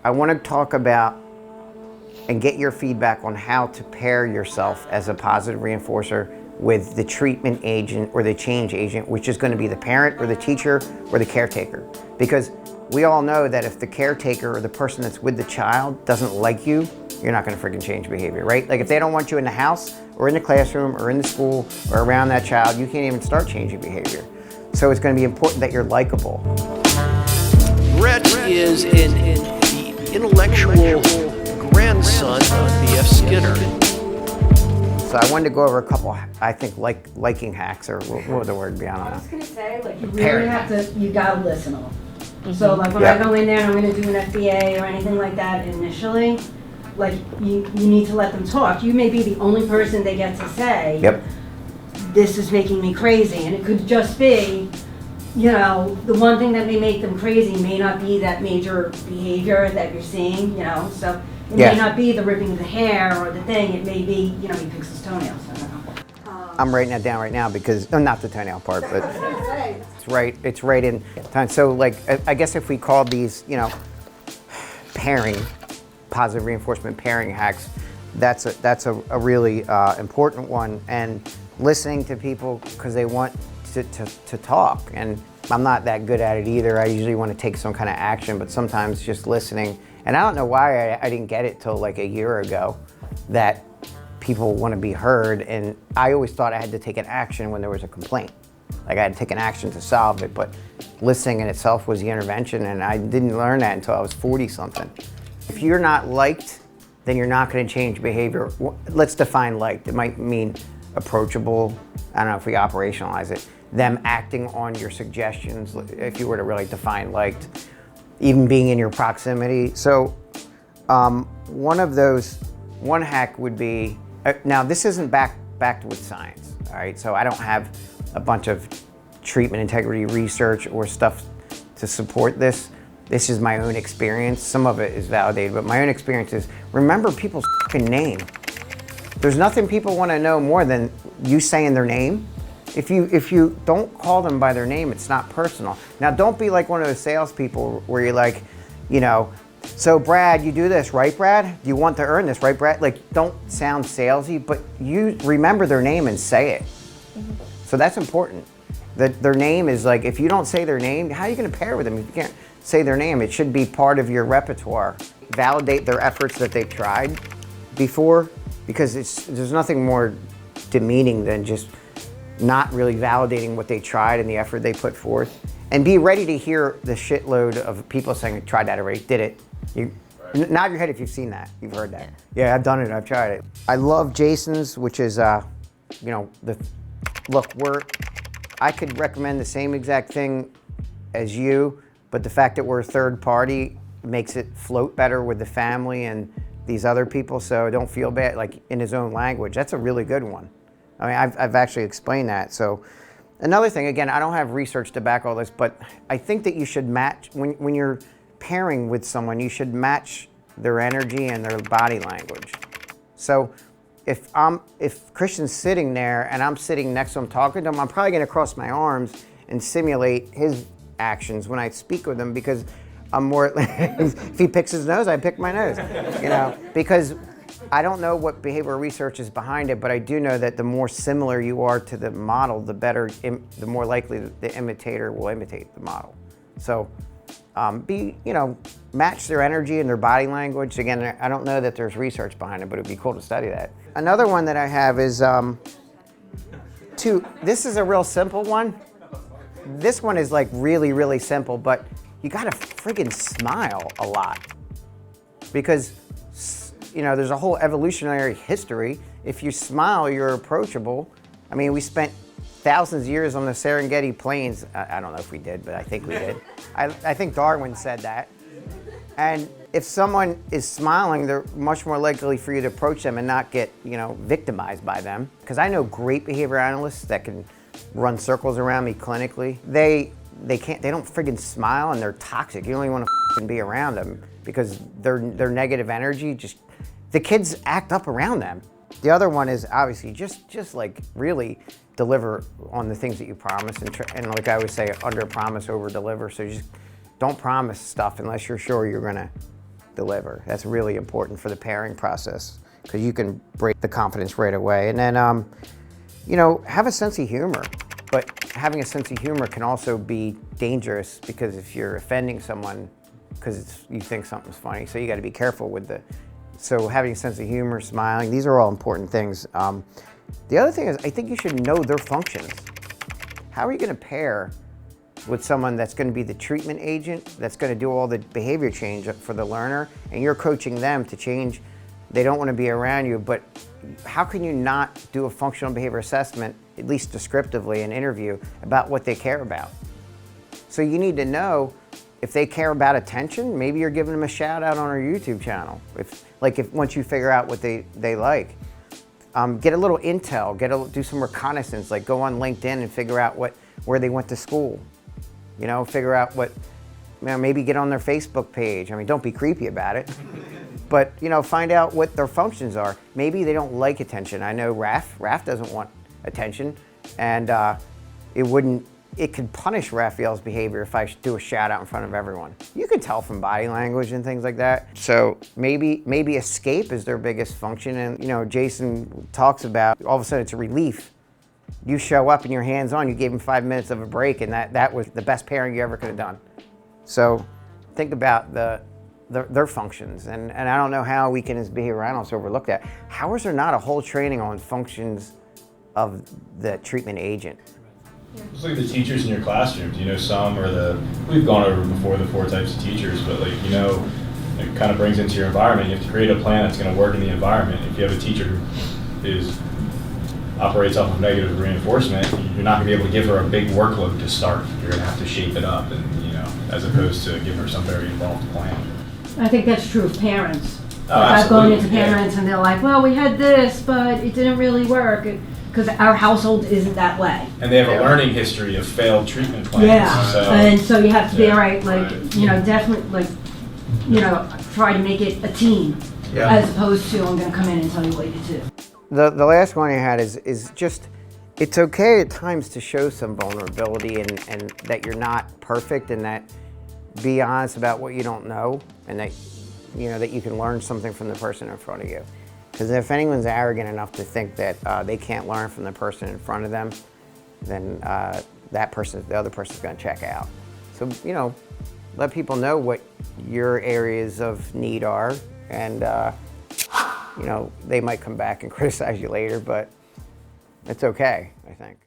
I want to talk about and get your feedback on how to pair yourself as a positive reinforcer with the treatment agent or the change agent, which is going to be the parent or the teacher or the caretaker. Because we all know that if the caretaker or the person that's with the child doesn't like you, you're not going to freaking change behavior, right? Like if they don't want you in the house or in the classroom or in the school or around that child, you can't even start changing behavior. So it's going to be important that you're likable. Brett is the intellectual grandson of B.F. Skinner. So I wanted to go over a couple, I think, liking hacks, or what would the word be? I don't know. I was gonna say, like, you really have to, you gotta listen to them. So like when I go in there and I'm gonna do an FBA or anything like that initially, like you need to let them talk. You may be the only person they get to say, Yep. This is making me crazy. And it could just be, you know, the one thing that may make them crazy may not be that major behavior that you're seeing, you know, so it may not be the ripping of the hair or the thing, it may be, you know, he picks his toenails, I don't know. I'm writing that down right now because, not the toenail part, but it's right in time. So like, I guess if we called these, you know, pairing, positive reinforcement pairing hacks, that's a really important one. And listening to people because they want to talk. And I'm not that good at it either. I usually want to take some kind of action, but sometimes just listening. And I don't know why I didn't get it till like a year ago that people want to be heard. And I always thought I had to take an action when there was a complaint. Like I had to take an action to solve it, but listening in itself was the intervention, and I didn't learn that until I was 40-something. If you're not liked, then you're not going to change behavior. Let's define liked. It might mean approachable. I don't know if we operationalize it. Them acting on your suggestions, if you were to really define liked. Even being in your proximity. So one hack would be, now this isn't backed with science, all right? So I don't have a bunch of treatment integrity research or stuff to support this. This is my own experience. Some of it is validated, but my own experience is remember people's fucking name. There's nothing people want to know more than you saying their name. If you don't call them by their name, it's not personal. Now, don't be like one of those salespeople where you're like, you know, so Brad, you do this, right, Brad? You want to earn this, right, Brad? Like, don't sound salesy, but you remember their name and say it. Mm-hmm. So that's important. Their name is like, if you don't say their name, how are you going to pair with them if you can't say their name? It should be part of your repertoire. Validate their efforts that they've tried before, because there's nothing more demeaning than just not really validating what they tried and the effort they put forth. And be ready to hear the shitload of people saying, tried that already, did it. Nod your head if you've seen that, you've heard that. Yeah, I've done it, I've tried it. I love Jason's, which is, you know, I could recommend the same exact thing as you, but the fact that we're a third party makes it float better with the family and these other people, so don't feel bad, like in his own language. That's a really good one. I mean, I've actually explained that. So another thing, again, I don't have research to back all this, but I think that you should match, when you're pairing with someone, you should match their energy and their body language. So if Christian's sitting there and I'm sitting next to him talking to him, I'm probably gonna cross my arms and simulate his actions when I speak with him, because I'm more, if he picks his nose, I pick my nose, you know, because I don't know what behavioral research is behind it, but I do know that the more similar you are to the model, the better, the more likely the imitator will imitate the model. So match their energy and their body language. Again, I don't know that there's research behind it, but it'd be cool to study that. Another one that I have is, this is a real simple one. This one is like really, really simple, but you gotta friggin' smile a lot. Because, you know, there's a whole evolutionary history. If you smile, you're approachable. I mean, we spent thousands of years on the Serengeti plains. I don't know if we did, but I think we did. I think Darwin said that. And if someone is smiling, they're much more likely for you to approach them and not get, you know, victimized by them. Because I know great behavior analysts that can run circles around me clinically. They don't friggin' smile, and they're toxic. You don't even want to be around them because their negative energy the kids act up around them. The other one is obviously just like really deliver on the things that you promise, and like I always say, under promise, over deliver. So just don't promise stuff unless you're sure you're gonna deliver. That's really important for the pairing process because you can break the confidence right away. And then, you know, have a sense of humor. But having a sense of humor can also be dangerous because if you're offending someone because you think something's funny, so you got to be careful with so having a sense of humor, smiling, these are all important things. The other thing is I think you should know their functions. How are you going to pair with someone that's going to be the treatment agent, that's going to do all the behavior change for the learner, and you're coaching them to change? They don't want to be around you, but how can you not do a functional behavior assessment, at least descriptively, an interview, about what they care about? So you need to know if they care about attention, maybe you're giving them a shout out on our YouTube channel. If once you figure out what they like. Get a little intel, do some reconnaissance, like go on LinkedIn and figure out where they went to school. You know, figure out maybe get on their Facebook page. I mean, don't be creepy about it. But, you know, find out what their functions are. Maybe they don't like attention. I know Raph doesn't want attention, and it could punish Raphael's behavior if I do a shout out in front of everyone. You can tell from body language and things like that. So maybe escape is their biggest function. And, you know, Jason talks about all of a sudden it's a relief. You show up and you're hands on, you gave him 5 minutes of a break, and that was the best pairing you ever could have done. So think about their functions. And I don't know how we can, as behavior analysts, overlook that. How is there not a whole training on functions of the treatment agent? Just look at the teachers in your classrooms. You know, some are we've gone over before the 4 types of teachers, but like, you know, it kind of brings into your environment. You have to create a plan that's going to work in the environment. If you have a teacher who operates off of negative reinforcement, you're not going to be able to give her a big workload to start. You're going to have to shape it up, and, you know, as opposed to give her some very involved plan. I think that's true of parents. Oh, I've gone into absolutely, parents and they're like, well, we had this, but it didn't really work. Because our household isn't that way. And they have a learning history of failed treatment plans. Yeah, and so you have to be, all right, like, right. you know, definitely, like, you know, try to make it a team, as opposed to I'm going to come in and tell you what you do. The last one I had is just, it's okay at times to show some vulnerability and that you're not perfect, and that be honest about what you don't know, and that, you know, that you can learn something from the person in front of you. Because if anyone's arrogant enough to think that they can't learn from the person in front of them, then the other person's going to check out. So, you know, let people know what your areas of need are, and, you know, they might come back and criticize you later, but it's okay, I think.